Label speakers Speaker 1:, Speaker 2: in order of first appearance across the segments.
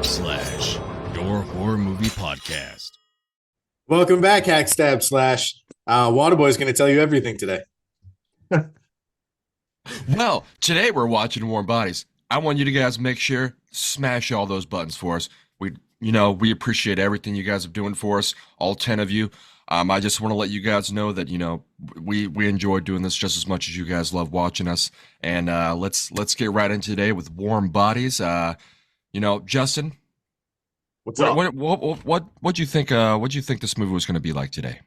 Speaker 1: Slash, your horror movie podcast.
Speaker 2: Welcome back, Slash. Waterboy's going to tell you everything today.
Speaker 1: Well, today we're watching Warm Bodies. I want you to guys make sure smash all those buttons for us. We appreciate everything you guys are doing for us, all 10 of you. I just want to let you guys know that we enjoy doing this just as much as you guys love watching us. And let's get right into today with Warm Bodies. Justin,
Speaker 3: what's up?
Speaker 1: What do you think? What do you think this movie was going to be like today?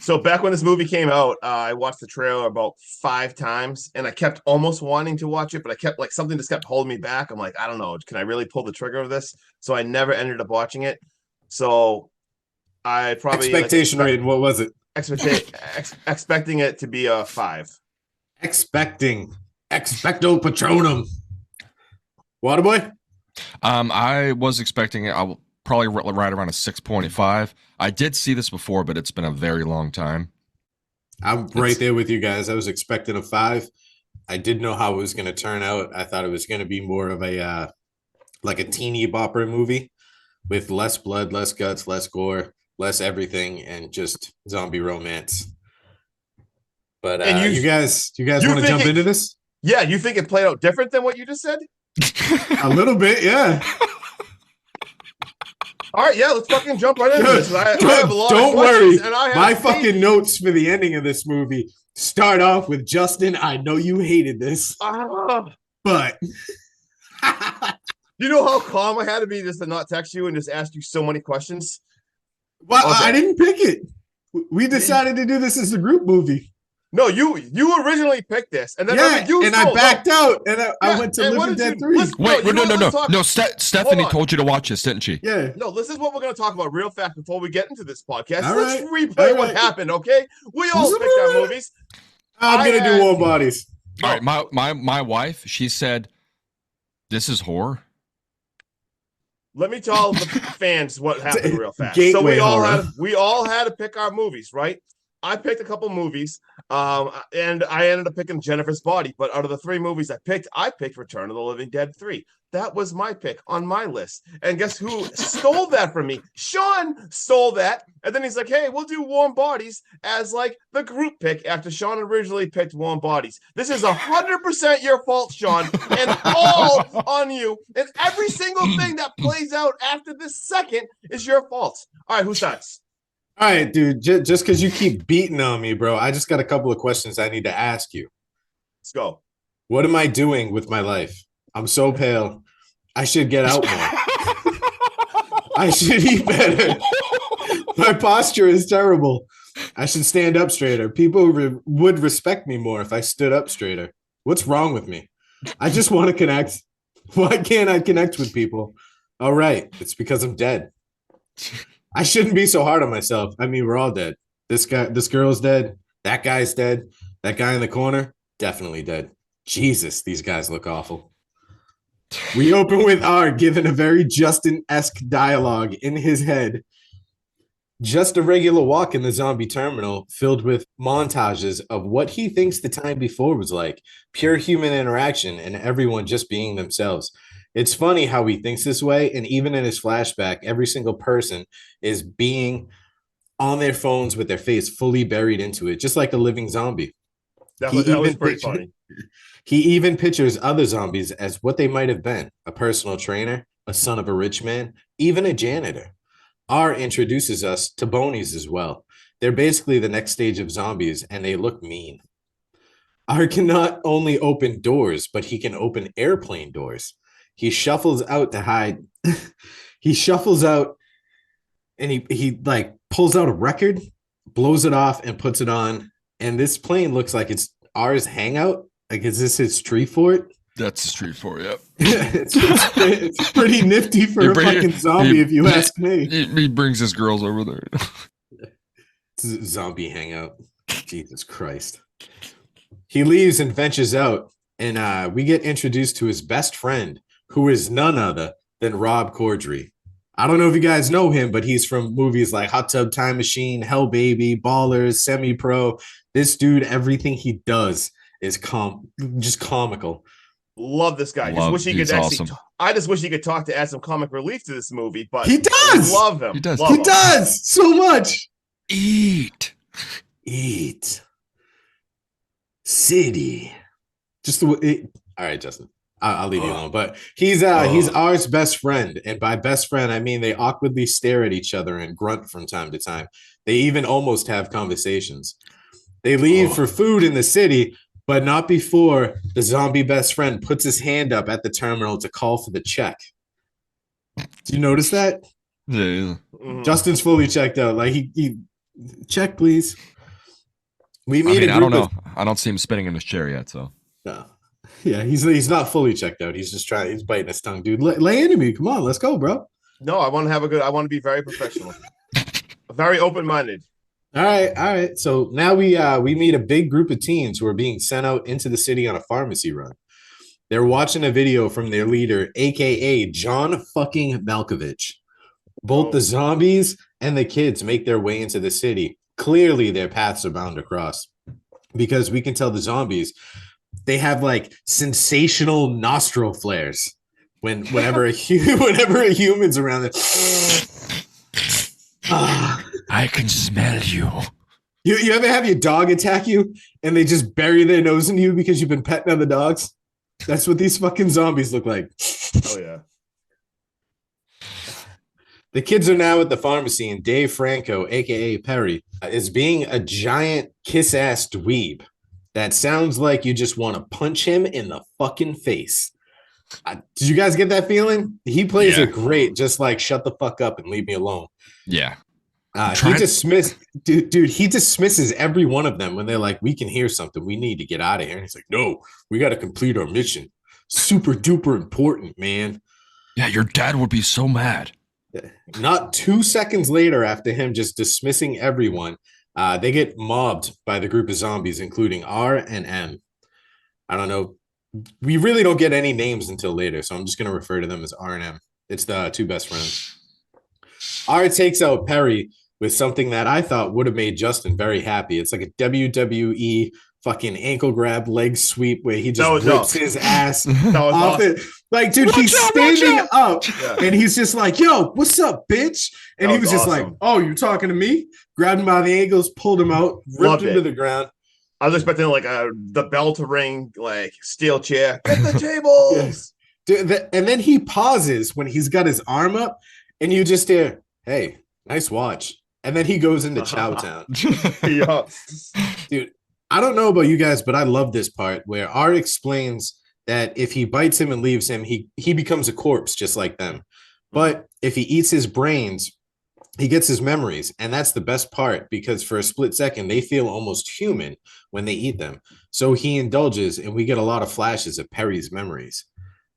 Speaker 3: So back when this movie came out, I watched the trailer about 5 times, and I kept almost wanting to watch it, but I kept something just kept holding me back. I'm like, I don't know, can I really pull the trigger of this? So I never ended up watching it. So I probably
Speaker 2: expectation rating. What was it?
Speaker 3: Expecting it to be a 5.
Speaker 2: Expecto Patronum. Waterboy.
Speaker 1: I was expecting it. I will probably right around a 6.5. I did see this before, but it's been a very long time.
Speaker 2: I'm right there with you guys. I was expecting a 5. I didn't know how it was going to turn out. I thought it was going to be more of a like a teeny bopper movie with less blood, less guts, less gore, less everything, and just zombie romance. But you guys want to jump into this?
Speaker 3: Yeah, you think it played out different than what you just said?
Speaker 2: A little bit, yeah.
Speaker 3: All right, yeah, let's fucking jump right into this.
Speaker 2: Don't worry. My fucking notes for the ending of this movie start off with Justin, I know you hated this, but
Speaker 3: you know how calm I had to be just to not text you and just ask you so many questions?
Speaker 2: Well, okay. I didn't pick it. We decided to do this as a group movie.
Speaker 3: No, you originally picked this, and then
Speaker 2: I backed out, and I went to Living Dead 3.
Speaker 1: No. Stephanie told you to watch this, didn't she?
Speaker 2: Yeah.
Speaker 3: No, this is what we're going to talk about real fast before we get into this podcast. Let's replay what happened, okay? We all picked our movies.
Speaker 2: I'm going to do Warm Bodies.
Speaker 1: All right, my wife, she said, "This is horror."
Speaker 3: Let me tell the fans what happened real fast.
Speaker 2: So
Speaker 3: we all had to pick our movies, right? I picked a couple movies, and I ended up picking Jennifer's Body. But out of the 3 movies I picked Return of the Living Dead 3. That was my pick on my list. And guess who stole that from me? Sean stole that. And then he's like, hey, we'll do Warm Bodies as like the group pick after Sean originally picked Warm Bodies. This is 100% your fault, Sean, and all on you. And every single thing that plays out after this second is your fault. All right, who starts?
Speaker 2: All right, dude, just because you keep beating on me, bro, I just got a couple of questions I need to ask you.
Speaker 3: Let's go.
Speaker 2: What am I doing with my life? I'm so pale. I should get out more. I should eat better. My posture is terrible. I should stand up straighter. People would respect me more if I stood up straighter. What's wrong with me? I just want to connect. Why can't I connect with people? All right, it's because I'm dead. I shouldn't be so hard on myself. I mean, we're all dead. This girl's dead. That guy's dead. That guy in the corner, definitely dead. Jesus, these guys look awful. We open with R giving a very Justin-esque dialogue in his head. Just a regular walk in the zombie terminal filled with montages of what he thinks the time before was like. Pure human interaction and everyone just being themselves. It's funny how he thinks this way, and even in his flashback, every single person is being on their phones with their face fully buried into it, just like a living zombie.
Speaker 3: That was pretty funny.
Speaker 2: He even pictures other zombies as what they might have been: a personal trainer, a son of a rich man, even a janitor. R introduces us to bonies as well. They're basically the next stage of zombies, and they look mean. R can not only open doors, but he can open airplane doors. He shuffles out to hide. He shuffles out and he like pulls out a record, blows it off and puts it on. And this plane looks like it's R's hangout. Like, is this his tree fort?
Speaker 1: That's his tree fort, yep.
Speaker 2: It's pretty nifty for a fucking zombie, if you ask me.
Speaker 1: He brings his girls over there.
Speaker 2: It's a zombie hangout. Jesus Christ. He leaves and ventures out. And we get introduced to his best friend, who is none other than Rob Corddry. I don't know if you guys know him, but he's from movies like Hot Tub Time Machine, Hell Baby, Ballers, Semi-Pro. This dude, everything he does is just comical.
Speaker 3: Love this guy. Just wish he could
Speaker 1: he's
Speaker 3: actually.
Speaker 1: awesome.
Speaker 3: I just wish he could talk to add some comic relief to this movie. But
Speaker 2: He does.
Speaker 3: love him.
Speaker 1: He does.
Speaker 3: Love
Speaker 2: He
Speaker 3: him.
Speaker 2: does so much.
Speaker 1: Eat.
Speaker 2: City. Just the way. All right, Justin. I'll leave you alone. But he's ours best friend, and by best friend I mean they awkwardly stare at each other and grunt from time to time. They even almost have conversations. They leave for food in the city, but not before the zombie best friend puts his hand up at the terminal to call for the check. Do you notice that?
Speaker 1: Yeah.
Speaker 3: Mhm.
Speaker 2: Justin's fully checked out. Like he check, please. We meet a
Speaker 1: I
Speaker 2: group
Speaker 1: don't know.
Speaker 2: of
Speaker 1: I don't see him spinning in his chair yet. So
Speaker 2: no. Yeah, he's not fully checked out. He's just trying. He's biting his tongue, dude. Lay into me. Come on, let's go, bro.
Speaker 3: No, I want to have a good. I want to be very professional, very open-minded.
Speaker 2: All right. So now we meet a big group of teens who are being sent out into the city on a pharmacy run. They're watching a video from their leader, aka John fucking Malkovich. Both the zombies and the kids make their way into the city. Clearly, their paths are bound to cross because we can tell the zombies they have like sensational nostril flares whenever a human's around them.
Speaker 1: I can smell you.
Speaker 2: You ever have your dog attack you and they just bury their nose in you because you've been petting other dogs? That's what these fucking zombies look like.
Speaker 3: Oh yeah.
Speaker 2: The kids are now at the pharmacy, and Dave Franco, aka Perry, is being a giant kiss-ass dweeb that sounds like you just want to punch him in the fucking face. Did you guys get that feeling? He plays it great, just like shut the fuck up and leave me alone.
Speaker 1: Yeah.
Speaker 2: He dismisses every one of them when they're like, we can hear something. We need to get out of here. And he's like, no, we got to complete our mission. Super duper important, man.
Speaker 1: Yeah, your dad would be so mad.
Speaker 2: Not 2 seconds later, after him just dismissing everyone, they get mobbed by the group of zombies, including R and M. I don't know. We really don't get any names until later, so I'm just going to refer to them as R and M. It's the two best friends. R takes out Perry with something that I thought would have made Justin very happy. It's like a WWE fucking ankle grab leg sweep where he just rips his ass off it. Like, dude, he's standing up and he's just like, yo, what's up, bitch? And he was just like, oh, you talking to me? Grabbed him by the ankles, pulled him out, ripped him to the ground.
Speaker 3: I was expecting like the bell to ring, like steel chair. Get the tables.
Speaker 2: Dude, and then he pauses when he's got his arm up and you just hear, hey, nice watch. And then he goes into Chow Town.
Speaker 3: Yeah.
Speaker 2: Dude, I don't know about you guys, but I love this part where R explains that if he bites him and leaves him, he becomes a corpse just like them. But if he eats his brains, he gets his memories. And that's the best part because for a split second, they feel almost human when they eat them. So he indulges and we get a lot of flashes of Perry's memories.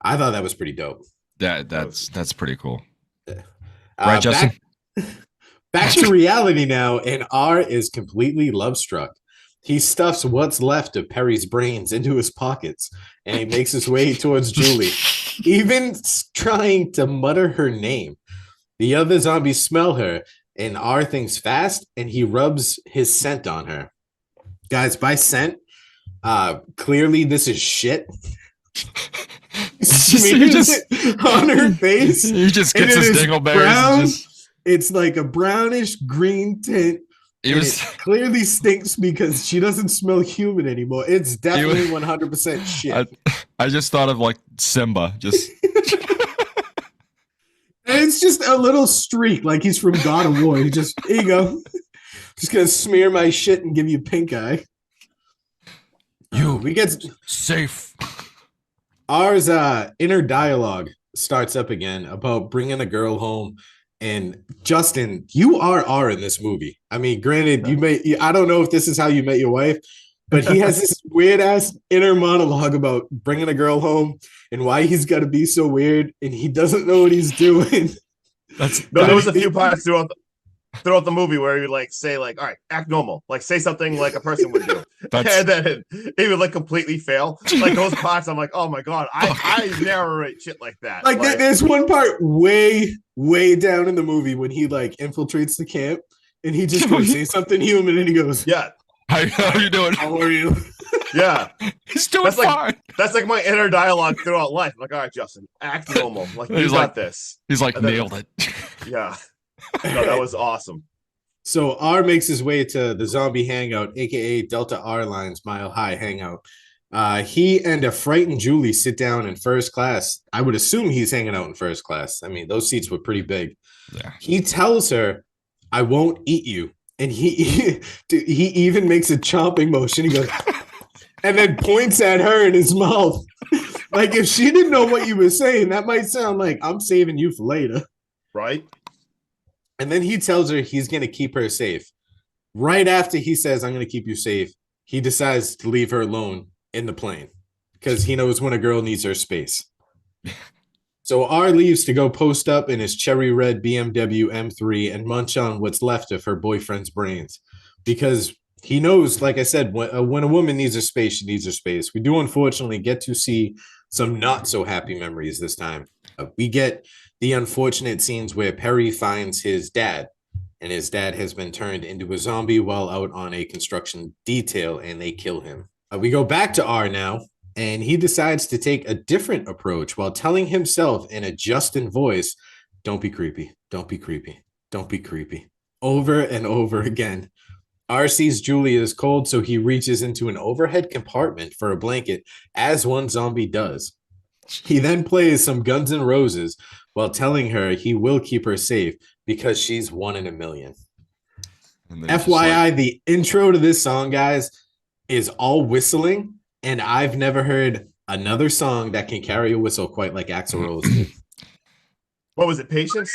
Speaker 2: I thought that was pretty dope.
Speaker 1: That's pretty cool.
Speaker 2: Right, Justin? Back to reality now, and R is completely love-struck. He stuffs what's left of Perry's brains into his pockets, and he makes his way towards Julie, even trying to mutter her name. The other zombies smell her, and R thinks fast, and he rubs his scent on her. Guys, by scent, clearly this is shit. Smears it on her face.
Speaker 1: He just gets his dingleberries.
Speaker 2: It's like a brownish green tint. It clearly stinks because she doesn't smell human anymore. It's definitely 100% shit.
Speaker 1: I just thought of like Simba. Just
Speaker 2: and it's just a little streak, like he's from God of War. He just, here you go. Just gonna smear my shit and give you pink eye. We get
Speaker 1: safe.
Speaker 2: Ours inner dialogue starts up again about bringing a girl home. And Justin, you are R in this movie. I mean, granted, I don't know if this is how you met your wife, but he has this weird ass inner monologue about bringing a girl home and why he's got to be so weird and he doesn't know what he's doing.
Speaker 3: There was a few parts throughout the movie where he would like say like, all right, act normal, like say something like a person would do, and then he would like completely fail. Like those parts, I'm like, oh my god, I narrate shit like that.
Speaker 2: Like there's one part way down in the movie when he like infiltrates the camp and he just goes say something human and he goes,
Speaker 1: yeah, how are you doing?
Speaker 2: How are you?
Speaker 3: Yeah.
Speaker 1: He's doing
Speaker 3: That's like
Speaker 1: fine.
Speaker 3: that's like my inner dialogue throughout life. I'm like, all right, Justin, act normal. Like you
Speaker 1: He's
Speaker 3: got
Speaker 1: like-
Speaker 3: this.
Speaker 1: He's like,
Speaker 3: And then-
Speaker 1: nailed it.
Speaker 3: Yeah. No, that was awesome.
Speaker 2: So R makes his way to the zombie hangout, aka Delta R Line's Mile High hangout. He and a frightened Julie sit down in first class. I would assume he's hanging out in first class. I mean, those seats were pretty big.
Speaker 1: Yeah.
Speaker 2: He tells her, "I won't eat you," and he even makes a chomping motion. He goes, and then points at her in his mouth. Like if she didn't know what you were saying, that might sound like I'm saving you for later.
Speaker 3: Right?
Speaker 2: And then he tells her he's going to keep her safe. Right after he says, "I'm going to keep you safe," he decides to leave her alone in the plane because he knows when a girl needs her space. So R leaves to go post up in his cherry red BMW M3 and munch on what's left of her boyfriend's brains because he knows, like I said, when a woman needs her space, she needs her space. We do unfortunately get to see some not so happy memories this time. We get the unfortunate scenes where Perry finds his dad, and his dad has been turned into a zombie while out on a construction detail, and they kill him. We go back to R now, and he decides to take a different approach while telling himself in a Justin voice, "Don't be creepy, don't be creepy, don't be creepy," over and over again. R sees Julie is cold, so he reaches into an overhead compartment for a blanket, as one zombie does. He then plays some Guns N' Roses while telling her he will keep her safe because she's one in a million.
Speaker 1: And then he's just
Speaker 2: FYI,
Speaker 1: like,
Speaker 2: the intro to this song, guys, is all whistling, and I've never heard another song that can carry a whistle quite like Axl Rose did.
Speaker 3: What was it? Patience?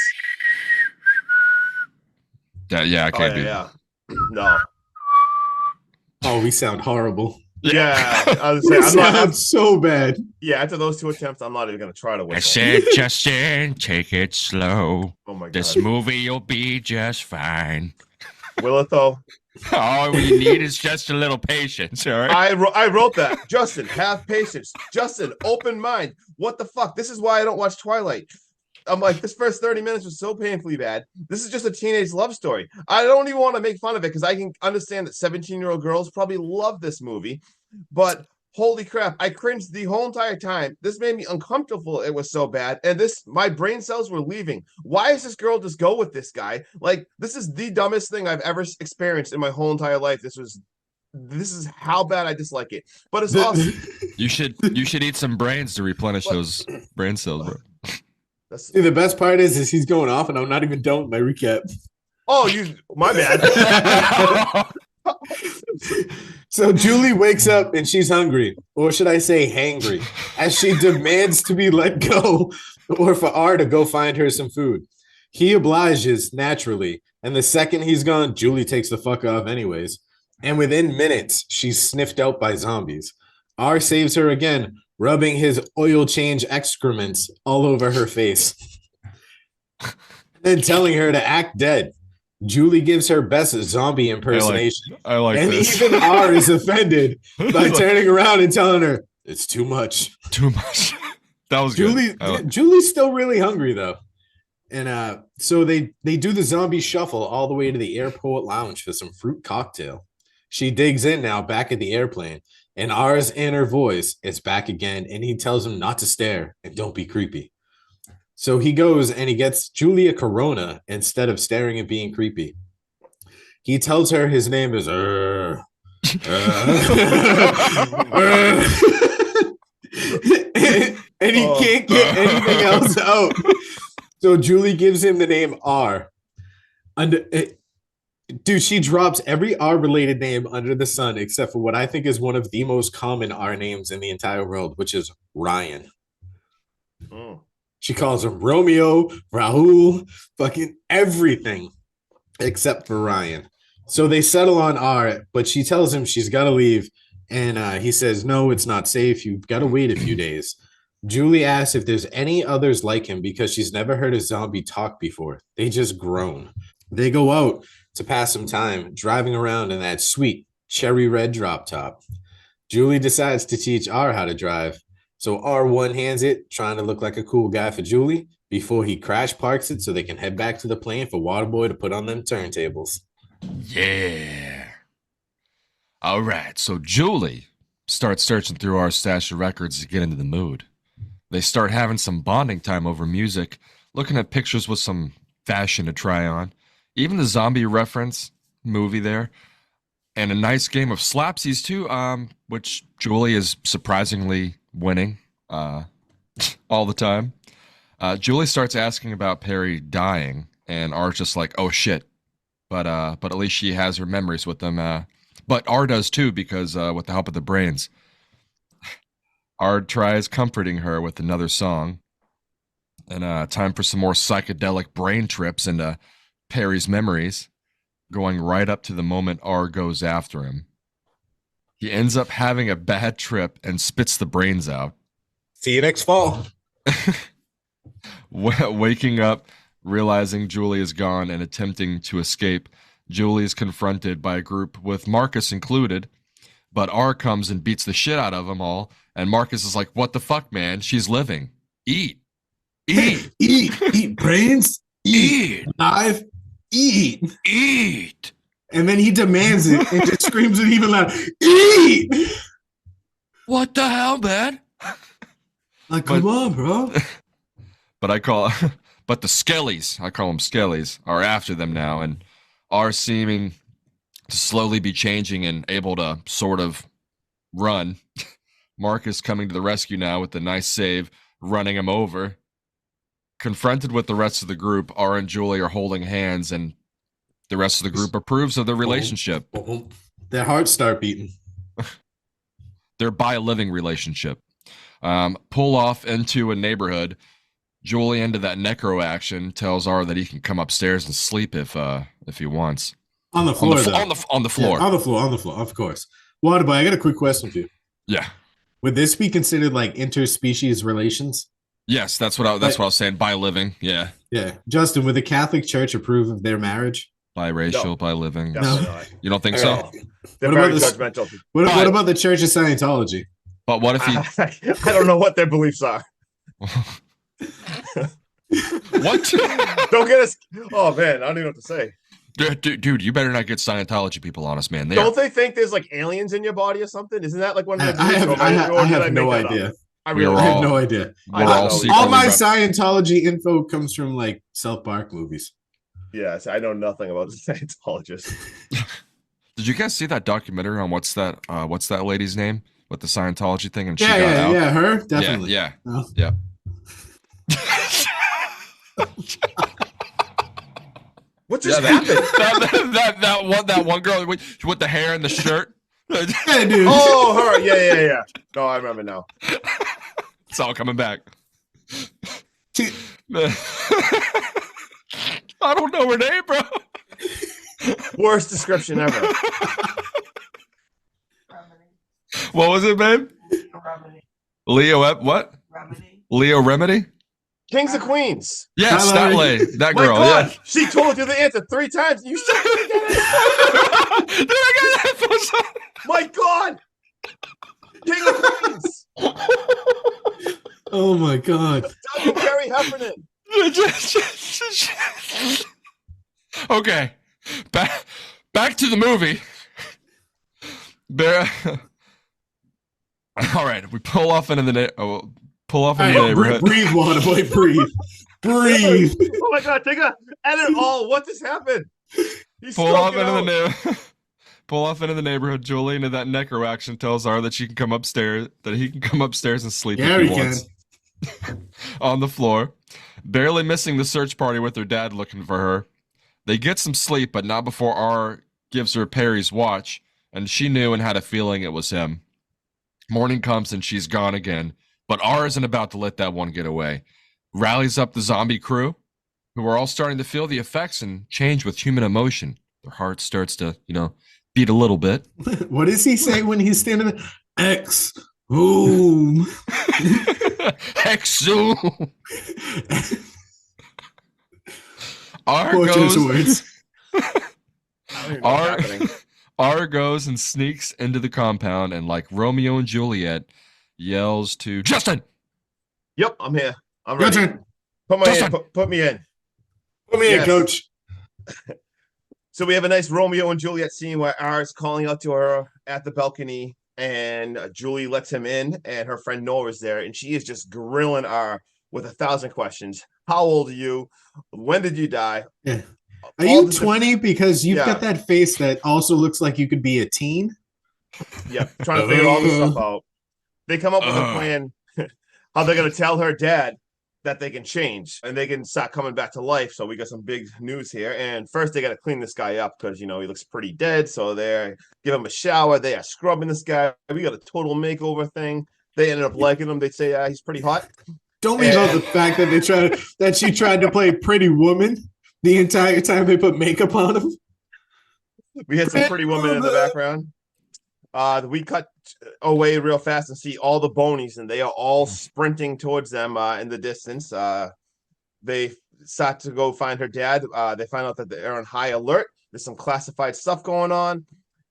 Speaker 1: yeah, I
Speaker 3: Oh,
Speaker 1: can't do
Speaker 3: yeah.
Speaker 1: that.
Speaker 3: No.
Speaker 2: Oh, we sound horrible.
Speaker 3: Yeah. I was
Speaker 2: We
Speaker 3: saying,
Speaker 2: sound so bad.
Speaker 3: yeah, after those two attempts, I'm not even gonna try to
Speaker 1: I
Speaker 3: whistle.
Speaker 1: said, Justin, take it slow.
Speaker 3: Oh my god.
Speaker 1: This movie will be just fine.
Speaker 3: Will it though?
Speaker 1: All we need is just a little patience, all right?
Speaker 3: I wrote that. Justin, have patience. Justin, open mind. What the fuck? This is why I don't watch Twilight. I'm like, this first 30 minutes was so painfully bad. This is just a teenage love story. I don't even want to make fun of it because I can understand that 17-year-old girls probably love this movie. But holy crap, I cringed the whole entire time. This made me uncomfortable. It was so bad. And my brain cells were leaving. Why does this girl just go with this guy? Like, this is the dumbest thing I've ever experienced in my whole entire life. This is how bad I dislike it. But it's awesome.
Speaker 1: You should eat some brains to replenish those brain cells, bro.
Speaker 2: See, the best part is he's going off, and I'm not even done with my recap.
Speaker 3: Oh, my bad.
Speaker 2: So Julie wakes up and she's hungry, or should I say hangry, as she demands to be let go or for R to go find her some food. He obliges naturally, and the second he's gone, Julie takes the fuck off anyways. And within minutes, she's sniffed out by zombies. R saves her again, rubbing his oil change excrements all over her face. Then telling her to act dead. Julie gives her best zombie impersonation.
Speaker 1: I like
Speaker 2: And
Speaker 1: this.
Speaker 2: even R is offended by turning around and telling her, "It's too much."
Speaker 1: Too much. That was
Speaker 2: Julie,
Speaker 1: good.
Speaker 2: Julie's still really hungry though. And so they do the zombie shuffle all the way to the airport lounge for some fruit cocktail. She digs in now back at the airplane, and R's inner voice is back again, and he tells him not to stare and don't be creepy. So he goes and he gets Julie a Corona instead of staring and being creepy. He tells her his name is and he can't get anything else out. So Julie gives him the name R. Dude, she drops every R-related name under the sun except for what I think is one of the most common R names in the entire world, which is Ryan.
Speaker 3: Mm.
Speaker 2: She calls him Romeo, Rahul, fucking everything except for Ryan. So they settle on R, but she tells him she's got to leave. And he says, "No, it's not safe. You've got to wait a few days." Julie asks if there's any others like him because she's never heard a zombie talk before. They just groan. They go out to pass some time driving around in that sweet cherry red drop top. Julie decides to teach R how to drive. So R one hands it, trying to look like a cool guy for Julie before he crash parks it so they can head back to the plane for Waterboy to put on them turntables.
Speaker 1: Yeah. All right. So Julie start searching through our stash of records to get into the mood. They start having some bonding time over music, looking at pictures with some fashion to try on, even the zombie reference movie there, and a nice game of slapsies too, which Julie is surprisingly winning all the time. Julie starts asking about Perry dying, and R's just like, "Oh shit!" But at least she has her memories with them. But R does too because with the help of the brains, R tries comforting her with another song, and time for some more psychedelic brain trips into Perry's memories, going right up to the moment R goes after him. He ends up having a bad trip and spits the brains out.
Speaker 2: See you next fall.
Speaker 1: Waking up, realizing Julie is gone, and attempting to escape, Julie is confronted by a group with Marcus included, but R comes and beats the shit out of them all, and Marcus is like, "What the fuck, man? She's living. Eat. Eat.
Speaker 2: Eat brains. Eat. Alive. Eat.
Speaker 1: Eat."
Speaker 2: And then he demands it and just screams it even louder. Eat.
Speaker 1: What the hell, man?
Speaker 2: Like, come on, bro.
Speaker 1: But but the Skellies, I call them Skellies, are after them now, and are seeming to slowly be changing and able to sort of run. Marcus coming to the rescue now with a nice save, running him over. Confronted with the rest of the group, R and Julie are holding hands, and the rest of the group approves of their relationship.
Speaker 2: Their hearts start beating.
Speaker 1: Their bi-living relationship. Pull off into a neighborhood. Julie, into that necro action, tells R that he can come upstairs and sleep if he wants.
Speaker 2: On the floor,
Speaker 1: on the floor.
Speaker 2: Yeah, on the floor, of course. Waterboy, I got a quick question for you.
Speaker 1: Yeah.
Speaker 2: Would this be considered like interspecies relations?
Speaker 1: Yes, that's what I was saying. Bi-living, yeah.
Speaker 2: Yeah. Justin, would the Catholic Church approve of their marriage?
Speaker 1: Biracial,
Speaker 3: No.
Speaker 1: bi-living.
Speaker 3: No.
Speaker 1: You don't think so?
Speaker 3: They're
Speaker 2: What
Speaker 3: very
Speaker 2: about
Speaker 3: judgmental.
Speaker 2: What about the Church of Scientology?
Speaker 1: But what if he?
Speaker 3: I don't know what their beliefs are.
Speaker 1: What?
Speaker 3: Don't get us. Oh man, I don't even know what to say.
Speaker 1: Dude, you better not get Scientology people on us, man.
Speaker 3: Don't they think there's like aliens in your body or something? Isn't that like one of the?
Speaker 2: I have no idea.
Speaker 3: I
Speaker 2: have no idea. All my Scientology info comes from like South Park movies.
Speaker 3: Yes, I know nothing about Scientologists.
Speaker 1: Did you guys see that documentary on what's that lady's name with the Scientology thing? And she
Speaker 2: got
Speaker 1: out?
Speaker 2: Yeah, her definitely.
Speaker 1: Yeah.
Speaker 2: Oh.
Speaker 1: Yeah.
Speaker 3: What just happened?
Speaker 1: that one girl with the hair and the shirt.
Speaker 2: Yeah, dude.
Speaker 3: Oh, her. Yeah. No, I remember now.
Speaker 1: It's all coming back. I don't know her name, bro.
Speaker 3: Worst description ever.
Speaker 1: What was it, babe?
Speaker 4: Remedy.
Speaker 1: What?
Speaker 4: Remedy.
Speaker 1: Leo Remedy?
Speaker 3: Kings of Queens.
Speaker 1: Yes, that lady, that
Speaker 3: My
Speaker 1: girl.
Speaker 3: God,
Speaker 1: Yeah.
Speaker 3: she told you the answer 3 times. You still didn't get it.
Speaker 1: Did I get that?
Speaker 3: My God. King of Queens.
Speaker 2: Oh my God.
Speaker 3: W. Gary Heffernan.
Speaker 1: Okay, back to the movie. All right, we pull off into the neighborhood.
Speaker 2: Breathe, Waterboy, breathe. Breathe.
Speaker 3: Oh my God, take a edit all. What just happened?
Speaker 1: Pull off into the neighborhood. Julie, into that necro action, tells R that he can come upstairs and sleep if he wants. On the floor, barely missing the search party with her dad looking for her. They get some sleep, but not before R gives her Perry's watch, and she knew and had a feeling it was him. Morning comes and she's gone again, but R isn't about to let that one get away. Rallies up the zombie crew, who are all starting to feel the effects and change with human emotion. Their heart starts to, beat a little bit.
Speaker 2: What does he say when he's standing there? X-Zoom.
Speaker 1: X-Zoom. R goes and sneaks into the compound and, like Romeo and Juliet, yells to Justin.
Speaker 3: Yep, I'm here. I'm ready.
Speaker 2: Justin.
Speaker 3: Put me in. Put me
Speaker 2: in, Coach.
Speaker 3: So we have a nice Romeo and Juliet scene where R is calling out to her at the balcony. and Julie lets him in, and her friend Nora is there, and she is just grilling R with 1,000 questions. How old are you? When did you die?
Speaker 2: Yeah. Are
Speaker 3: All
Speaker 2: you
Speaker 3: this-
Speaker 2: 20? Because you've
Speaker 3: Yeah.
Speaker 2: got that face that also looks like you could be a teen.
Speaker 3: Yeah, trying to figure all this stuff out. They come up with a plan how they're going to tell her dad that they can change and they can start coming back to life. So we got some big news here. And first, they got to clean this guy up because, he looks pretty dead. So they give him a shower. They are scrubbing this guy. We got a total makeover thing. They ended up liking him. They say he's pretty hot.
Speaker 2: Don't leave out the fact that she tried to play Pretty Woman the entire time they put makeup on him.
Speaker 3: We had some pretty women in the background. We cut away real fast and see all the bonies, and they are all sprinting towards them in the distance. They start to go find her dad. They find out that they're on high alert. There's some classified stuff going on,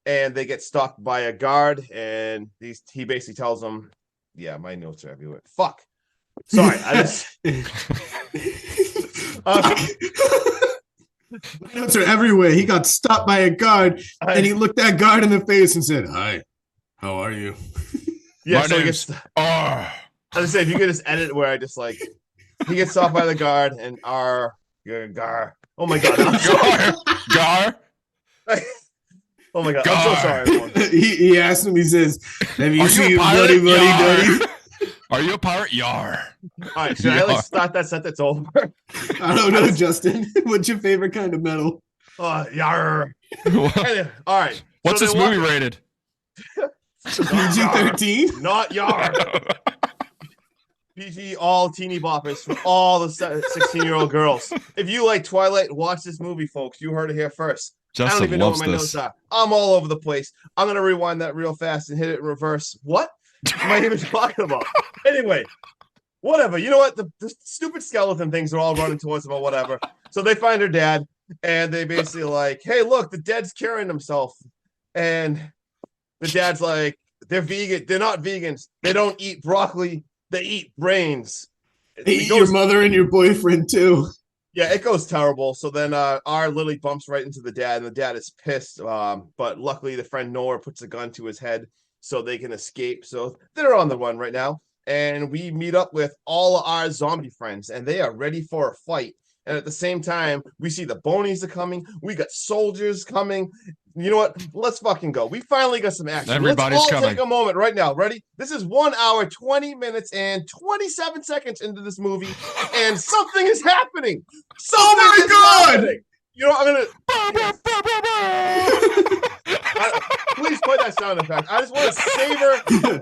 Speaker 3: and they get stalked by a guard, and he basically tells them, yeah, my notes are everywhere. Fuck. Sorry, I just...
Speaker 2: My notes are everywhere. He got stopped by a guard, and he looked that guard in the face and said, "Hi, how are you?"
Speaker 3: Yeah,
Speaker 1: My
Speaker 3: so he
Speaker 1: name's
Speaker 3: gets...
Speaker 1: R.
Speaker 3: I was say if you could just edit where I just like he gets stopped by the guard and Gar. Oh my god. I'm so,
Speaker 1: Gar.
Speaker 3: oh my god. I'm so sorry, everyone.
Speaker 2: he asked him. He says, "Have you
Speaker 1: Are you
Speaker 2: seen
Speaker 1: a pirate?
Speaker 2: Bloody Bloody
Speaker 1: Yar.
Speaker 2: Dirty?"
Speaker 1: Are you a pirate? Yar.
Speaker 3: All right, should I like start that sentence over?
Speaker 2: I don't know, Justin. What's your favorite kind of metal?
Speaker 3: Yar. Anyway, all right.
Speaker 1: What's
Speaker 3: so
Speaker 1: this
Speaker 3: they
Speaker 1: movie
Speaker 3: walk-
Speaker 1: rated?
Speaker 2: PG-13.
Speaker 3: Not yar. PG all teeny boppers for all the 16-year-old girls. If you like Twilight, watch this movie, folks. You heard it here first. I don't
Speaker 1: Justin
Speaker 3: even know
Speaker 1: loves
Speaker 3: what my
Speaker 1: this.
Speaker 3: notes are. I'm all over the place. I'm gonna rewind that real fast and hit it in reverse. What am I even talking about? Anyway, whatever. You know what? The stupid skeleton things are all running towards them or whatever. So they find her dad, and they basically like, "Hey, look, the dad's curing himself." And the dad's like, "They're vegan. They're not vegans. They don't eat broccoli. They eat brains."
Speaker 2: They eat your mother and your boyfriend too.
Speaker 3: Yeah, it goes terrible. So then R literally bumps right into the dad, and the dad is pissed. But luckily, the friend Nora puts a gun to his head so they can escape. So they're on the run right now. And we meet up with all of our zombie friends, and they are ready for a fight. And at the same time, we see the bonies are coming. We got soldiers coming. You know what? Let's fucking go. We finally got some action.
Speaker 1: Everybody's
Speaker 3: Let's all
Speaker 1: coming.
Speaker 3: take a moment right now. Ready? This is 1 hour, 20 minutes, and 27 seconds into this movie, and something is happening. Something is happening. You know, I'm gonna please play that sound effect. I just want to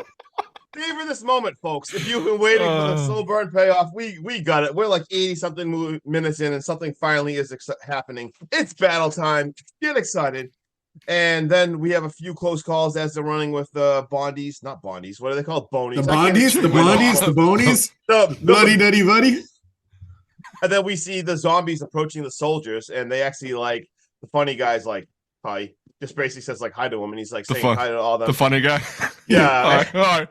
Speaker 3: savor this moment, folks. If you've been waiting for the slow burn payoff, we got it. We're like 80 something minutes in, and something finally is happening. It's battle time. Get excited. And then we have a few close calls as they're running with the Bondies. Not Bondies. What are they called? Bonies.
Speaker 2: The Bondies, the Bonies. Bloody Duddy Buddy.
Speaker 3: And then we see the zombies approaching the soldiers, and they actually like the funny guy's like, "Hi." Just basically says like hi to him, and he's like saying hi to all them.
Speaker 1: The funny guy.
Speaker 3: Yeah.
Speaker 1: All right, all right.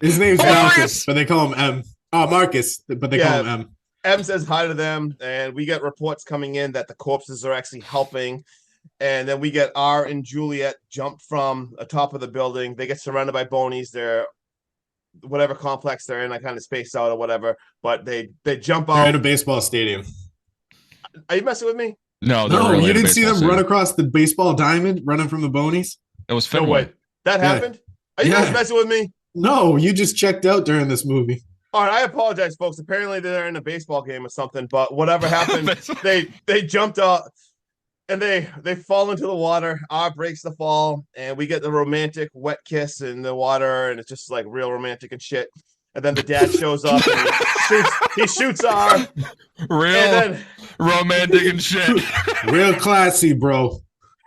Speaker 2: His name's
Speaker 1: Marcus!
Speaker 2: Marcus, but they call him M. Oh, Marcus, but they call him M.
Speaker 3: M says hi to them, and we get reports coming in that the corpses are actually helping. And then we get R and Juliet jump from the top of the building. They get surrounded by bonies. They're whatever complex they're in. I kind of spaced out or whatever, but they jump
Speaker 2: They're
Speaker 3: out.
Speaker 2: in a baseball stadium.
Speaker 3: Are you messing with me?
Speaker 1: No,
Speaker 2: No,
Speaker 1: really
Speaker 2: you
Speaker 1: in a
Speaker 2: didn't see
Speaker 1: baseball
Speaker 2: them run
Speaker 1: stadium.
Speaker 2: across the baseball diamond, running from the Bonies?
Speaker 1: It was
Speaker 3: No
Speaker 1: Fenway.
Speaker 3: way. That
Speaker 2: Yeah.
Speaker 3: happened? Are you
Speaker 2: Yeah.
Speaker 3: guys messing with me?
Speaker 2: No, you just checked out during this movie.
Speaker 3: All right, I apologize, folks. Apparently they're in a baseball game or something, but whatever happened, they jumped up and they fall into the water. R breaks the fall, and we get the romantic wet kiss in the water, and it's just like real romantic and shit. And then the dad shows up and he shoots R.
Speaker 1: Real
Speaker 3: And then
Speaker 1: romantic and shit.
Speaker 2: Real classy, bro.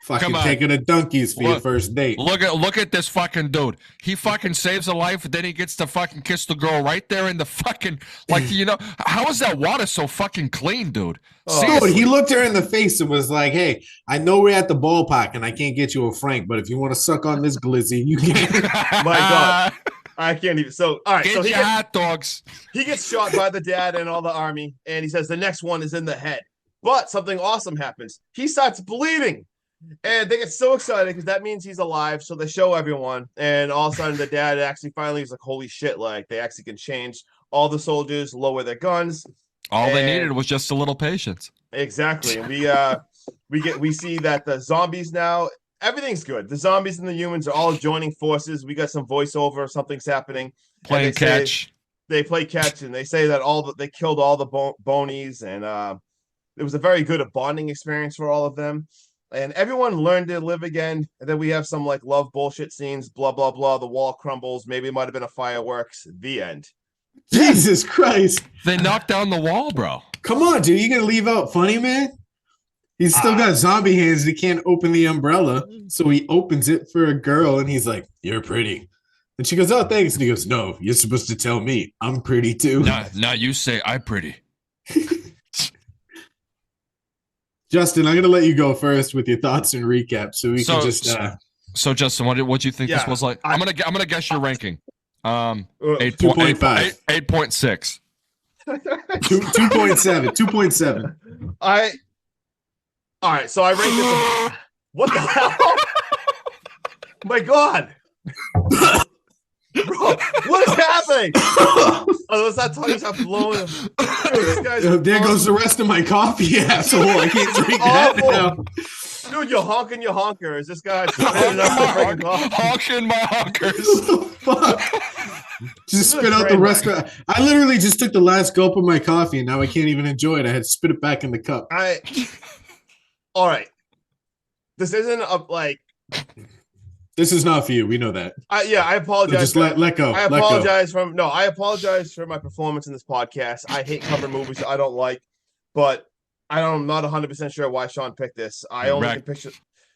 Speaker 2: Fucking
Speaker 1: Come on.
Speaker 2: taking a donkeys for your
Speaker 1: Look.
Speaker 2: first date.
Speaker 1: Look at this fucking dude. He fucking saves a life, then he gets to fucking kiss the girl right there in the fucking how is that water so fucking clean, dude?
Speaker 3: Oh.
Speaker 2: Dude,
Speaker 1: Seriously.
Speaker 2: he looked her in the face and was like, "Hey, I know we're at the ballpark and I can't get you a Frank, but if you want to suck on this glizzy, you can."
Speaker 3: My God. I can't even. So, all right.
Speaker 1: Get
Speaker 3: So
Speaker 1: your hot dogs.
Speaker 3: he gets shot by the dad and all the army, and he says the next one is in the head. But something awesome happens. He starts bleeding, And they get so excited because that means he's alive. So they show everyone, and all of a sudden the dad actually finally is like, "Holy shit!" Like they actually can change. All the soldiers lower their guns.
Speaker 1: All they
Speaker 3: And-
Speaker 1: needed was just a little patience.
Speaker 3: Exactly, and we see that the zombies now. Everything's good. The zombies and the humans are all joining forces. We got some voiceover. Something's happening.
Speaker 1: Playing catch.
Speaker 3: They play catch, and they say that they killed all the bonies, and it was a very good bonding experience for all of them. And everyone learned to live again. And then we have some like love bullshit scenes, blah blah blah. The wall crumbles. Maybe it might have been a fireworks. The end.
Speaker 2: Jesus Christ.
Speaker 1: They knocked down the wall, bro.
Speaker 2: Come on, dude. You gonna leave out funny, man? He's still got zombie hands. He can't open the umbrella. So he opens it for a girl and he's like, "You're pretty." And she goes, "Oh, thanks." And he goes, "No, you're supposed to tell me I'm pretty too."
Speaker 1: Now you say I'm pretty.
Speaker 2: Justin, I'm gonna let you go first with your thoughts and recap, so we can just.
Speaker 1: So Justin, what do you think this
Speaker 3: Yeah,
Speaker 1: was like? I'm gonna guess your ranking.
Speaker 2: 2.5.
Speaker 1: 8.6.
Speaker 2: 2.7. 2.7.
Speaker 3: All right. So I ranked this. What the hell? My God. Bro, what is happening? Oh, was that time stop blowing?
Speaker 2: There goes the rest of my coffee, asshole. I can't drink that now.
Speaker 3: Dude, you're honking your honkers. This guy's spitting up the freaking coffee.
Speaker 1: Honking my honkers.
Speaker 2: Fuck. Just spit out the rest of I literally just took the last gulp of my coffee and now I can't even enjoy it. I had to spit it back in the cup.
Speaker 3: All right. This isn't like.
Speaker 2: This is not for you. We know that.
Speaker 3: I apologize.
Speaker 2: So just let go.
Speaker 3: I apologize I apologize for my performance in this podcast. I hate cover movies I don't like, but I'm not 100% sure why Sean picked this. I only can picture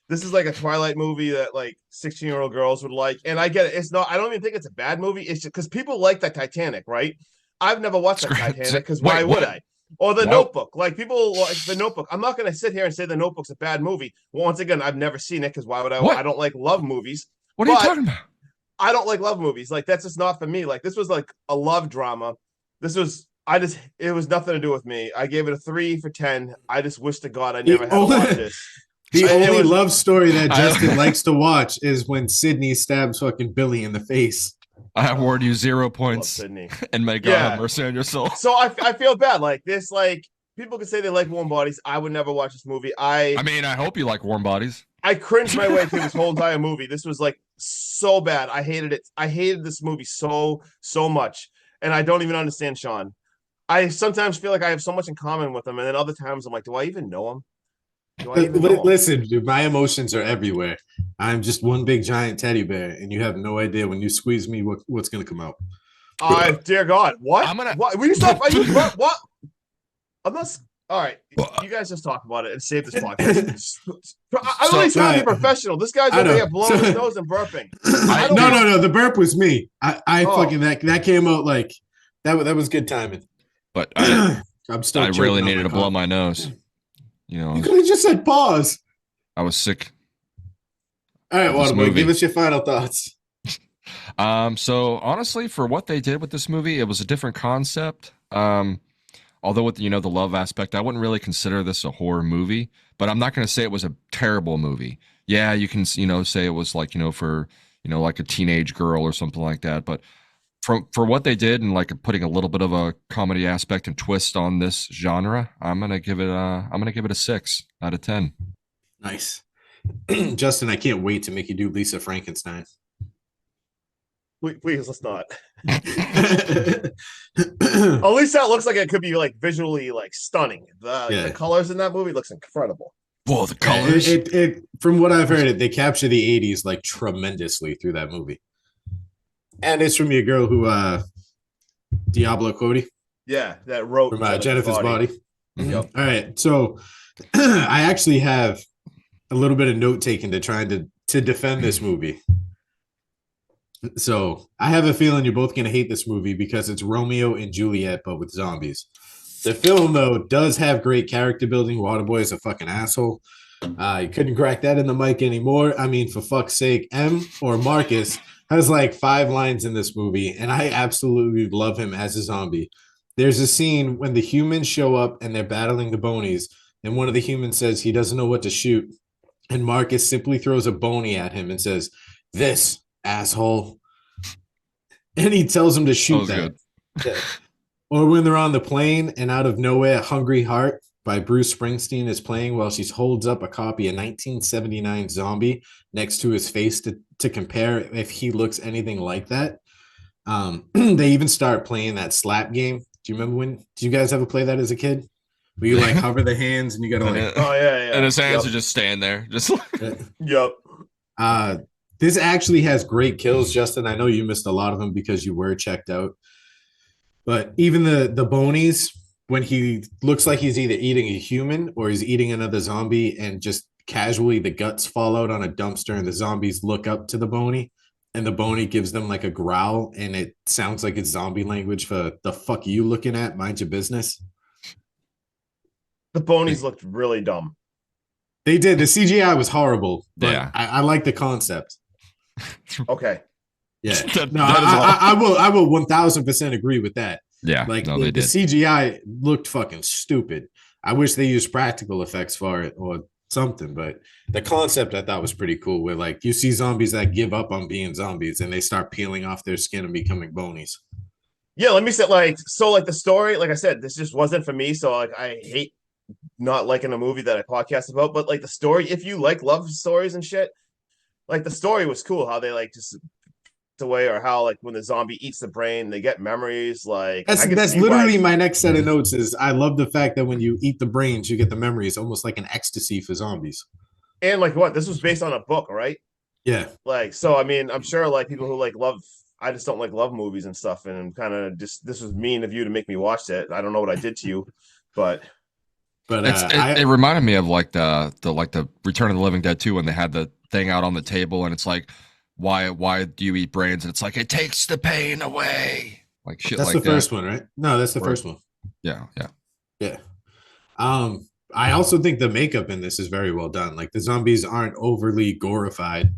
Speaker 3: this is like a Twilight movie that like 16-year-old girls would like, and I get it. It's not. I don't even think it's a bad movie. It's just because people like that Titanic, right? I've never watched that Titanic because why would I? Or The Notebook. Like people like The Notebook. I'm not going to sit here and say The Notebook's a bad movie. Once again, I've never seen it because why would I? I don't like love movies.
Speaker 1: What are you talking about?
Speaker 3: I don't like love movies. Like that's just not for me. Like this was like a love drama. It was nothing to do with me. I gave it a 3 for 10. I just wish to God I never had to watch this.
Speaker 2: The only love story that Justin likes to watch is when Sydney stabs fucking Billy in the face.
Speaker 1: I award you 0 points, and may God have mercy on your soul.
Speaker 3: So I feel bad. Like this, like people can say they like Warm Bodies. I would never watch this movie. I
Speaker 1: mean, I hope you like Warm Bodies.
Speaker 3: I cringed my way through this whole entire movie. This was like so bad. I hated it. I hated this movie so much, and I don't even understand Sean. I sometimes feel like I have so much in common with him, and then other times I'm like, do I even know him?
Speaker 2: Listen, dude, my emotions are everywhere. I'm just one big giant teddy bear, and you have no idea when you squeeze me what's going to come out.
Speaker 3: Dear God, what? What? Will you stop? What? I'm not. All right, you guys just talk about it and save this podcast. I'm really trying to be professional. This guy's over here blowing his nose and burping.
Speaker 2: No, the burp was me. I fucking that came out like that was good timing.
Speaker 1: But I really needed to
Speaker 2: blow
Speaker 1: blow my nose. You
Speaker 2: could have just said pause.
Speaker 1: I was sick.
Speaker 2: All right, Waterboy, give us your final thoughts.
Speaker 1: So honestly, for what they did with this movie, it was a different concept. Although with the love aspect, I wouldn't really consider this a horror movie, but I'm not going to say it was a terrible movie. Yeah, you can say it was like for like a teenage girl or something like that, but for what they did and like putting a little bit of a comedy aspect and twist on this genre, I'm gonna give it a 6 out of 10.
Speaker 2: Nice. Justin, I can't wait to make you do Lisa Frankenstein.
Speaker 3: Please, let's not. At least that looks like it could be like visually like stunning. The colors in that movie looks incredible.
Speaker 1: Whoa, the colors!
Speaker 2: It from what I've heard, they capture the '80s like tremendously through that movie. And it's from your girl who Diablo Cody.
Speaker 3: Yeah, that wrote
Speaker 2: from Jennifer's Body.
Speaker 3: Mm-hmm. Yep.
Speaker 2: All right, so I actually have a little bit of note taken to try to defend this movie. So I have a feeling you're both going to hate this movie because it's Romeo and Juliet, but with zombies. The film, though, does have great character building. Waterboy is a fucking asshole. You couldn't crack that in the mic anymore. I mean, for fuck's sake, M or Marcus has like 5 lines in this movie, and I absolutely love him as a zombie. There's a scene when the humans show up and they're battling the bonies, and one of the humans says he doesn't know what to shoot. and Marcus simply throws a bony at him and says, "This asshole," and he tells him to
Speaker 1: That
Speaker 2: shoot
Speaker 1: was
Speaker 2: that.
Speaker 1: good.
Speaker 2: Yeah. Or when they're on the plane and out of nowhere, "Hungry Heart" by Bruce Springsteen is playing while she holds up a copy of 1979 Zombie next to his face to compare if he looks anything like that. They even start playing that slap game. Do you remember when? Did you guys ever play that as a kid? Where you like hover the hands and you gotta like.
Speaker 3: Oh yeah.
Speaker 1: And his hands
Speaker 3: Yep.
Speaker 1: are just staying there, just like
Speaker 3: Yep.
Speaker 2: This actually has great kills, Justin. I know you missed a lot of them because you were checked out. But even the bonies, when he looks like he's either eating a human or he's eating another zombie, and just casually the guts fall out on a dumpster, and the zombies look up to the bony, and the bony gives them like a growl, and it sounds like it's zombie language for "the fuck you looking at, mind your business."
Speaker 3: The bonies looked really dumb.
Speaker 2: They did. The CGI was horrible, but
Speaker 1: Yeah.
Speaker 2: I like the concept.
Speaker 3: Okay.
Speaker 2: Yeah,
Speaker 1: That-
Speaker 2: no,
Speaker 1: that is
Speaker 2: I will 1000% agree with that.
Speaker 1: yeah.
Speaker 2: Like
Speaker 1: No,
Speaker 2: the
Speaker 1: they did.
Speaker 2: CGI looked fucking stupid. I wish they used practical effects for it or something, but the concept I thought was pretty cool. Where like you see zombies that give up on being zombies and they start peeling off their skin and becoming bonies.
Speaker 3: Yeah, let me say like the story, like I said, this just wasn't for me. So like I hate not liking a movie that I podcast about, but like the story, if you like love stories and shit, like the story was cool. How they like just the way, or how like when the zombie eats the brain, they get memories. Like
Speaker 2: That's literally my next set of notes. Is I love the fact that when you eat the brains, you get the memories, almost like an ecstasy for zombies.
Speaker 3: And like what, this was based on a book, right?
Speaker 2: Yeah,
Speaker 3: Like, so I mean, I'm sure like people who like love, I just don't like love movies and stuff, and kind of just, this was mean of you to make me watch it. I don't know what I did to you, but
Speaker 2: but
Speaker 1: It reminded me of like the Return of the Living Dead 2 when they had the thing out on the table and it's like, why do you eat brains? And it's like, it takes the pain away. Like shit
Speaker 2: that's
Speaker 1: like
Speaker 2: the
Speaker 1: that.
Speaker 2: first one, right? No, that's the
Speaker 1: Right.
Speaker 2: first one.
Speaker 1: Yeah.
Speaker 2: Yeah. I also think the makeup in this is very well done. Like the zombies aren't overly glorified.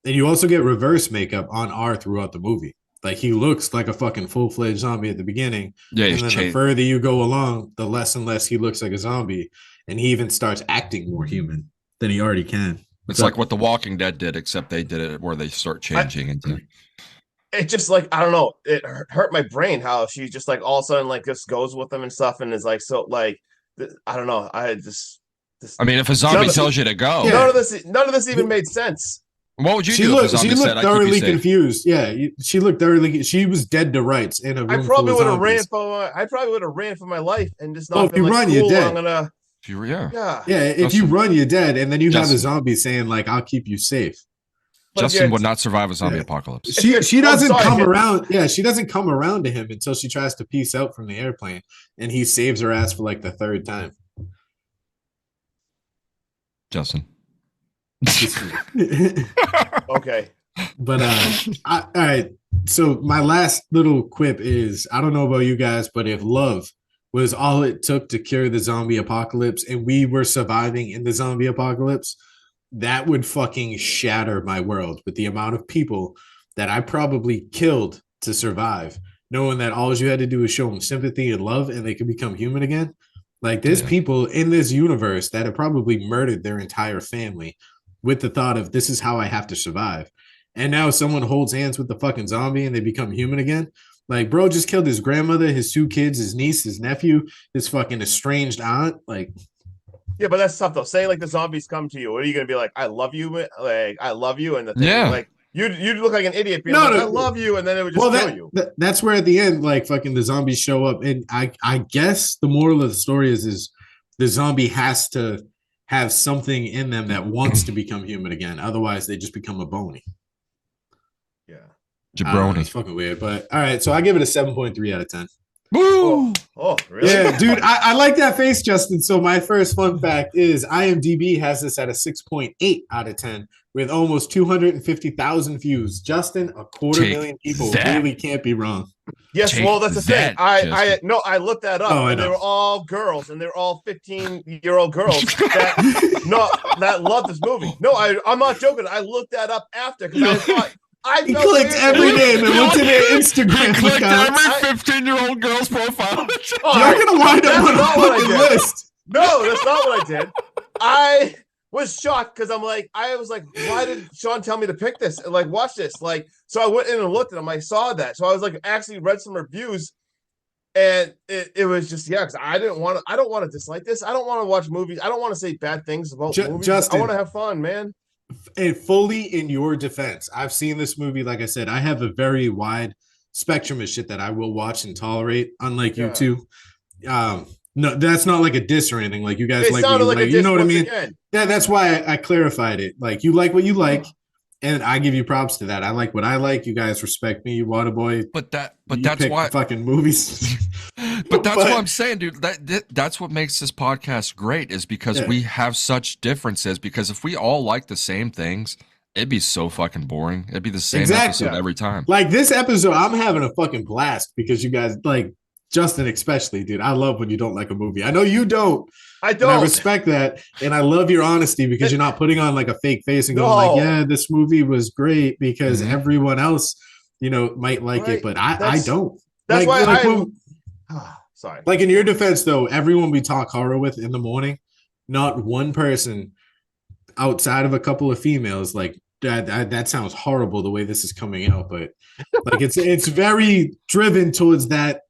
Speaker 2: And you also get reverse makeup on R throughout the movie. Like he looks like a fucking full-fledged zombie at the beginning.
Speaker 1: Yeah,
Speaker 2: And
Speaker 1: he's
Speaker 2: then the
Speaker 1: changed.
Speaker 2: further you go along, the less and less he looks like a zombie. And he even starts acting more human than he already can.
Speaker 1: It's like what The Walking Dead did, except they did it where they start changing into.
Speaker 3: it just like, I don't know, it hurt my brain how she just like all of a sudden like just goes with them and stuff, and is like, so like I don't know, I just
Speaker 1: I mean, if a zombie tells you to go,
Speaker 2: Yeah.
Speaker 3: none of this even made sense.
Speaker 1: what would you
Speaker 2: She
Speaker 1: do if a
Speaker 2: looked,
Speaker 1: zombie
Speaker 2: she
Speaker 1: said,
Speaker 2: looked
Speaker 1: "I keep you
Speaker 2: thoroughly
Speaker 1: safe"?
Speaker 2: confused. Yeah, she looked thoroughly. She was dead to rights in a room
Speaker 3: I probably
Speaker 2: full
Speaker 3: would
Speaker 2: of
Speaker 3: have ran
Speaker 2: zombies.
Speaker 3: for I probably would have ran for my life and just
Speaker 2: Oh,
Speaker 3: not
Speaker 2: if
Speaker 3: been
Speaker 2: you
Speaker 3: like,
Speaker 2: run, you're
Speaker 3: cool,
Speaker 2: dead.
Speaker 3: I'm gonna
Speaker 1: Yeah.
Speaker 2: Yeah, if you
Speaker 1: Justin.
Speaker 2: run, you're dead, and then you have a
Speaker 1: Justin.
Speaker 2: zombie saying like, "I'll keep you safe."
Speaker 3: But if
Speaker 1: Justin
Speaker 3: you're-
Speaker 1: would not survive a zombie
Speaker 2: Yeah.
Speaker 1: apocalypse.
Speaker 2: She
Speaker 3: I'm
Speaker 2: doesn't
Speaker 3: sorry,
Speaker 2: come
Speaker 3: if-
Speaker 2: around. Yeah, she doesn't come around to him until she tries to peace out from the airplane, and he saves her ass for like the third time.
Speaker 1: Justin.
Speaker 3: Okay.
Speaker 2: But all right. So my last little quip is, I don't know about you guys, but if love was all it took to cure the zombie apocalypse and we were surviving in the zombie apocalypse, that would fucking shatter my world with the amount of people that I probably killed to survive, knowing that all you had to do is show them sympathy and love and they could become human again. Like there's
Speaker 1: Yeah.
Speaker 2: people in this universe that have probably murdered their entire family with the thought of, this is how I have to survive. And now someone holds hands with the fucking zombie and they become human again. Like, bro just killed his grandmother, his two kids, his niece, his nephew, his fucking estranged aunt. Like,
Speaker 3: Yeah, but that's tough though. Say like the zombies come to you. What are you gonna be like? I love you, like I love you, and the thing,
Speaker 1: Yeah.
Speaker 3: like you'd look like an idiot being
Speaker 2: No,
Speaker 3: like,
Speaker 2: no.
Speaker 3: I love you, and then it would just kill you.
Speaker 2: that's where at the end, like fucking the zombies show up. And I guess the moral of the story is the zombie has to have something in them that wants to become human again. Otherwise, they just become a bony.
Speaker 3: Yeah.
Speaker 2: I don't know,
Speaker 1: Jabroni.
Speaker 2: it's fucking weird. But all right, so I give it a 7.3 out of 10.
Speaker 1: Woo!
Speaker 3: Oh, really?
Speaker 2: Yeah, dude, I like that face, Justin. So my first fun fact is IMDb has this at a 6.8 out of 10 with almost 250,000 views. Justin, a quarter
Speaker 1: Take
Speaker 2: million people
Speaker 1: that.
Speaker 2: really can't be wrong.
Speaker 3: Yes,
Speaker 1: Take
Speaker 3: well, that's the thing.
Speaker 1: that,
Speaker 3: I looked that up,
Speaker 2: Oh, I
Speaker 3: and they
Speaker 2: know.
Speaker 3: were all girls, and they were all 15-year-old girls that loved this movie. No, I'm not joking. I looked that up after because I thought
Speaker 2: He clicked every name and went to their
Speaker 1: He
Speaker 2: Instagram
Speaker 1: clicked
Speaker 2: accounts.
Speaker 1: every 15-year-old girl's profile.
Speaker 3: All
Speaker 2: You're
Speaker 3: right.
Speaker 2: gonna wind up
Speaker 3: That's
Speaker 2: on a
Speaker 3: not what I
Speaker 2: fucking
Speaker 3: did.
Speaker 2: list.
Speaker 3: No, that's not what I did. was shocked because I was like, why did Sean tell me to pick this? And like, watch this. Like, so I went in and looked at him. I saw that. So I was like, actually read some reviews, and it was just, yeah, because I don't want to dislike this. I don't want to watch movies. I don't want to say bad things about movies.
Speaker 2: Justin,
Speaker 3: I want to have fun, man.
Speaker 2: And fully in your defense, I've seen this movie. Like I said, I have a very wide spectrum of shit that I will watch and tolerate, unlike you two. No, that's not like a diss or anything. Like you guys like what you like. You know what I mean?
Speaker 3: Again.
Speaker 2: Yeah, that's why I clarified it. Like you like what you like, and I give you props to that. I like what I like. You guys respect me, Waterboy.
Speaker 1: But that's why
Speaker 2: fucking movies.
Speaker 1: But that's what I'm saying, dude. That's what makes this podcast great, is because we have such differences. Because if we all like the same things, it'd be so fucking boring. It'd be the same episode every time.
Speaker 2: Like this episode, I'm having a fucking blast because you guys like Justin, especially, dude. I love when you don't like a movie. I know you don't.
Speaker 3: I don't.
Speaker 2: And I respect that, and I love your honesty because you're not putting on like a fake face and going like, "Yeah, this movie was great," because everyone else, might like it, but I don't.
Speaker 3: That's
Speaker 2: like,
Speaker 3: why sorry.
Speaker 2: Like in your defense, though, everyone we talk horror with in the morning, not one person outside of a couple of females like that sounds horrible the way this is coming out, but like it's very driven towards that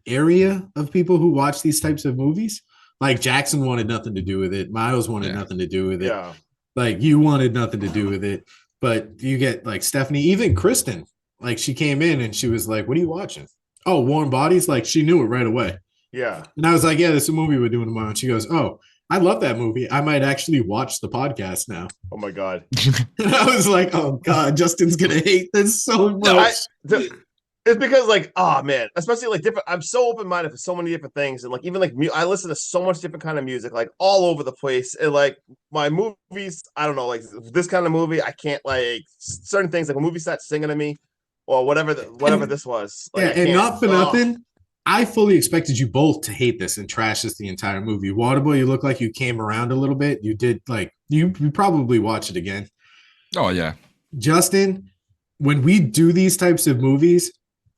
Speaker 2: area of people who watch these types of movies. Like Jackson wanted nothing to do with it. Miles wanted nothing to do with it.
Speaker 3: Yeah.
Speaker 2: Like you wanted nothing to do with it. But you get like Stephanie, even Kristen, like she came in and she was like, "What are you watching?" "Oh, Warm Bodies." Like she knew it right away.
Speaker 3: Yeah.
Speaker 2: And I was like, "Yeah, this is a movie we're doing tomorrow." And she goes, "Oh, I love that movie. I might actually watch the podcast now."
Speaker 3: Oh my God.
Speaker 2: And I was like, "Oh God, Justin's gonna hate this so much."
Speaker 3: It's because like, oh man, especially like different. I'm so open-minded for so many different things, and like even like I listen to so much different kind of music, like all over the place. And like my movies, I don't know, like this kind of movie, I can't like certain things. Like a movie starts singing to me, or whatever this was. Like,
Speaker 2: and not for nothing, I fully expected you both to hate this and trash this the entire movie. Waterboy, you look like you came around a little bit. You did like you probably watch it again.
Speaker 1: Oh yeah,
Speaker 2: Justin, when we do these types of movies,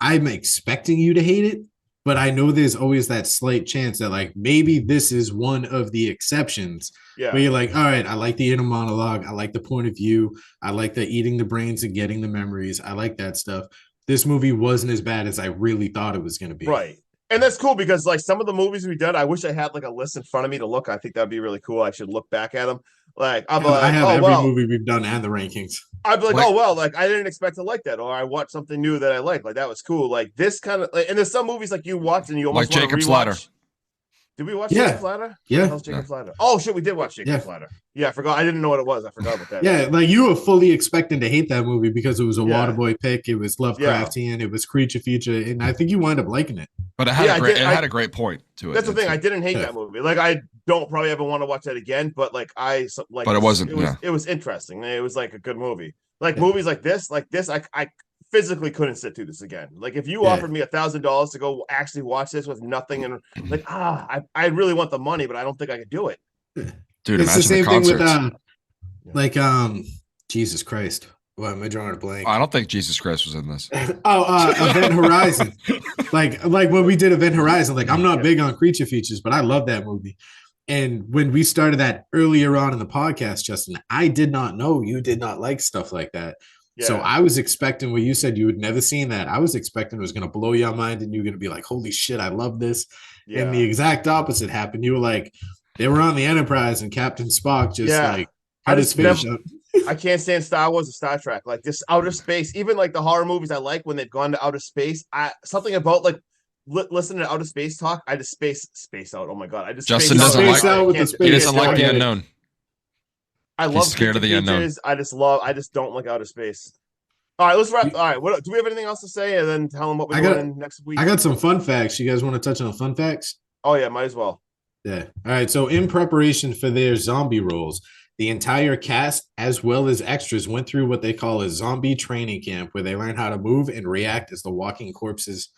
Speaker 2: I'm expecting you to hate it, but I know there's always that slight chance that like maybe this is one of the exceptions where you're like, all right, I like the inner monologue. I like the point of view. I like the eating the brains and getting the memories. I like that stuff. This movie wasn't as bad as I really thought it was going to be.
Speaker 3: Right. And that's cool because like some of the movies we did, I wish I had like a list in front of me to look. I think that'd be really cool. I should look back at them. Like I have
Speaker 2: every movie we've done and the rankings.
Speaker 3: I'd be like, like I didn't expect to like that, or I watched something new that I like. Like that was cool. Like this kind of, and there's some movies like you watch and you almost
Speaker 1: like Jacob's Ladder.
Speaker 3: Did we watch Jacob's Ladder?
Speaker 2: Yeah.
Speaker 3: Jacob's Ladder. Oh shit, we did watch Jacob's Ladder. Yeah, I forgot. I didn't know what it was. I forgot about that.
Speaker 2: Yeah, like you were fully expecting to hate that movie because it was a Waterboy pick. It was Lovecraftian. It was creature feature, and I think you wound up liking it.
Speaker 1: But it had a great point to it.
Speaker 3: That's the thing. I didn't hate that movie. Like I don't probably ever want to watch that again. But like But
Speaker 1: it wasn't.
Speaker 3: It was interesting. It was like a good movie. Like movies like this, I physically couldn't sit through this again. Like if you offered me $1,000 to go actually watch this with nothing and like I really want the money, but I don't think I could do it.
Speaker 1: Dude,
Speaker 2: it's the same thing with Jesus Christ. What am I drawing a blank?
Speaker 1: I don't think Jesus Christ was in this.
Speaker 2: Event Horizon. like when we did Event Horizon, like I'm not big on creature features, but I love that movie. And when we started that earlier on in the podcast, Justin, I did not know you did not like stuff like that. Yeah. So I was expecting what you said you had never seen that. I was expecting it was going to blow your mind and you're going to be like, holy shit, I love this. Yeah. And the exact opposite happened. You were like, they were on the Enterprise and Captain Spock just like had his face up.
Speaker 3: I can't stand Star Wars or Star Trek. Like this outer space, even like the horror movies I like when they've gone to outer space. Something about like listening to outer space talk, I just space out. Oh my god, I just
Speaker 1: Justin doesn't like he doesn't like the unknown.
Speaker 3: He's
Speaker 1: scared of the unknown.
Speaker 3: I just don't like outer space. All right, let's wrap. All right, do we have anything else to say, and then tell them what we're doing next week?
Speaker 2: I got some fun facts. You guys want to touch on fun facts?
Speaker 3: Oh yeah, might as well.
Speaker 2: Yeah. All right. So in preparation for their zombie roles, the entire cast as well as extras went through what they call a zombie training camp, where they learn how to move and react as the walking corpses.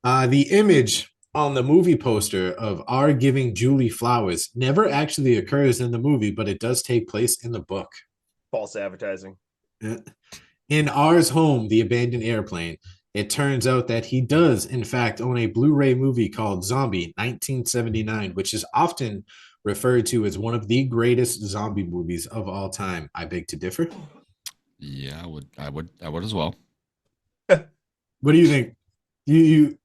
Speaker 2: The image on the movie poster of R giving Julie flowers never actually occurs in the movie, but it does take place in the book.
Speaker 3: False advertising.
Speaker 2: Yeah. In R's home, The Abandoned Airplane, it turns out that he does, in fact, own a Blu-ray movie called Zombie 1979, which is often referred to as one of the greatest zombie movies of all time? I beg to differ.
Speaker 1: Yeah, I would as well.
Speaker 2: What do you think? You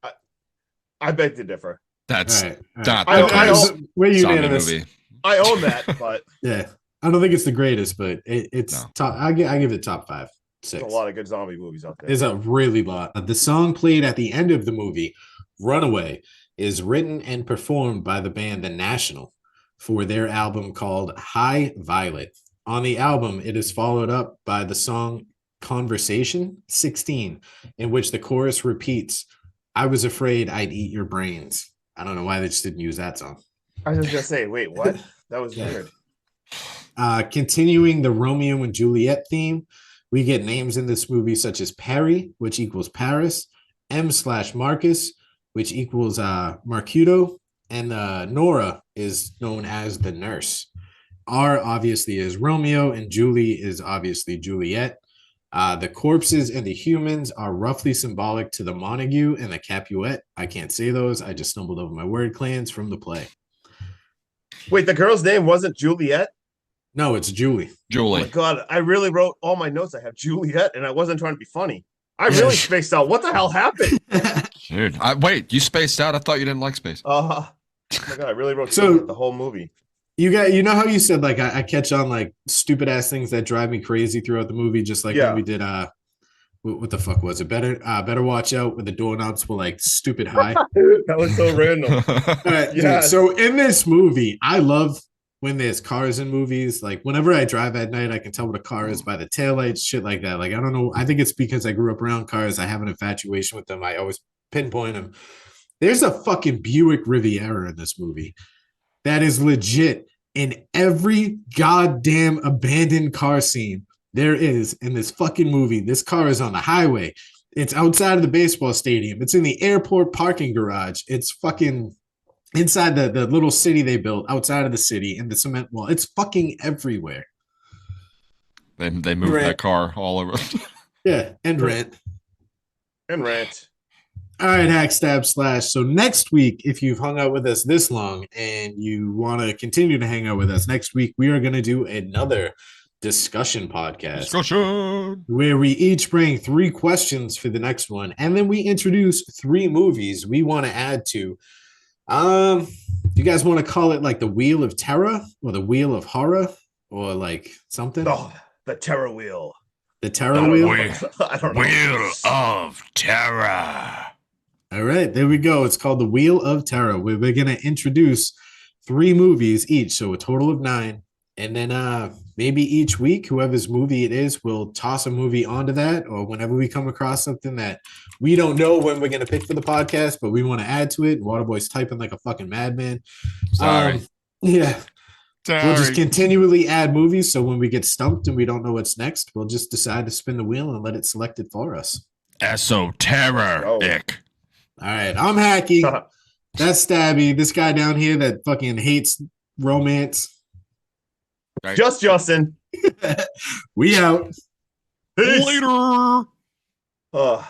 Speaker 3: I beg to differ.
Speaker 1: That's
Speaker 2: all right.
Speaker 1: not
Speaker 3: I-
Speaker 1: the
Speaker 3: I
Speaker 1: greatest
Speaker 3: don't-
Speaker 2: We're
Speaker 1: zombie
Speaker 2: unanimous.
Speaker 1: movie.
Speaker 3: I own that, but
Speaker 2: Yeah, I don't think it's the greatest, but it's
Speaker 1: No.
Speaker 2: top. I give it top 5, 6.
Speaker 3: there's a lot of good zombie movies out there.
Speaker 2: There's a really lot. The song played at the end of the movie, "Runaway," is written and performed by the band The National for their album called High Violet. On the album, it is followed up by the song Conversation 16, in which the chorus repeats, "I was afraid I'd eat your brains." I don't know why they just didn't use that song.
Speaker 3: I was just gonna say, wait, what? That was
Speaker 2: Yeah.
Speaker 3: weird.
Speaker 2: Continuing the Romeo and Juliet theme, we get names in this movie such as Perry, which equals Paris, M/Marcus, which equals Marcuto, and Nora is known as the nurse. R obviously is Romeo, and Julie is obviously Juliet. The corpses and the humans are roughly symbolic to the Montague and the Capuet. I can't say those. I just stumbled over my word clans from the play.
Speaker 3: Wait, the girl's name wasn't Juliet?
Speaker 2: No, it's Julie.
Speaker 3: Oh my
Speaker 1: Julie.
Speaker 3: god, I really wrote all my notes. I have Juliet, and I wasn't trying to be funny. I
Speaker 2: Yeah.
Speaker 3: really spaced out. What the hell happened?
Speaker 1: Dude, wait, you spaced out? I thought you didn't like space.
Speaker 3: Oh my god, I really wrote
Speaker 2: So-
Speaker 3: Juliet the whole movie.
Speaker 2: You know how you said like I catch on like stupid ass things that drive me crazy throughout the movie, just like
Speaker 3: Yeah.
Speaker 2: when we did what the fuck was it? Better watch out when the doorknobs were like stupid high.
Speaker 3: That was so random.
Speaker 2: All right, dude,
Speaker 3: Yes.
Speaker 2: so in this movie, I love when there's cars in movies. Like whenever I drive at night, I can tell what a car is by the taillights, shit like that. Like I don't know. I think it's because I grew up around cars. I have an infatuation with them. I always pinpoint them. There's a fucking Buick Riviera in this movie that is legit in every goddamn abandoned car scene there is in this fucking movie. This car is on the highway. It's outside of the baseball stadium. It's in the airport parking garage. It's fucking inside the little city they built outside of the city in the cement wall. It's fucking everywhere.
Speaker 1: They moved
Speaker 2: Right.
Speaker 1: that car all over.
Speaker 2: Yeah, and rent.
Speaker 3: And rant.
Speaker 2: All right, hack, stab, slash. So next week, if you've hung out with us this long and you want to continue to hang out with us, next week we are going to do another discussion podcast
Speaker 1: Discussion.
Speaker 2: where we each bring 3 questions for the next one, and then we introduce 3 movies we want to add to. You guys want to call it like the Wheel of Terror or the Wheel of Horror or like something?
Speaker 3: Oh, the terror wheel.
Speaker 2: The
Speaker 3: I
Speaker 2: Terror
Speaker 3: don't
Speaker 2: Wheel.
Speaker 3: know. I don't know.
Speaker 1: Wheel of Terror.
Speaker 2: All right, there we go. It's called the Wheel of Terror. We're going to introduce 3 movies each, so a total of 9. And then maybe each week, whoever's movie it is, will toss a movie onto that, or whenever we come across something that we don't know when we're going to pick for the podcast, but we want to add to it. Waterboy's typing like a fucking madman.
Speaker 1: Sorry.
Speaker 2: Yeah.
Speaker 1: Sorry.
Speaker 2: We'll just continually add movies, so when we get stumped and we don't know what's next, we'll just decide to spin the wheel and let it select it for us.
Speaker 1: Esoteric.
Speaker 3: Oh.
Speaker 2: All right, I'm Hacky. That's Stabby. This guy down here that fucking hates romance.
Speaker 3: Just Justin.
Speaker 2: We out.
Speaker 3: Peace.
Speaker 1: Later.
Speaker 3: Ugh.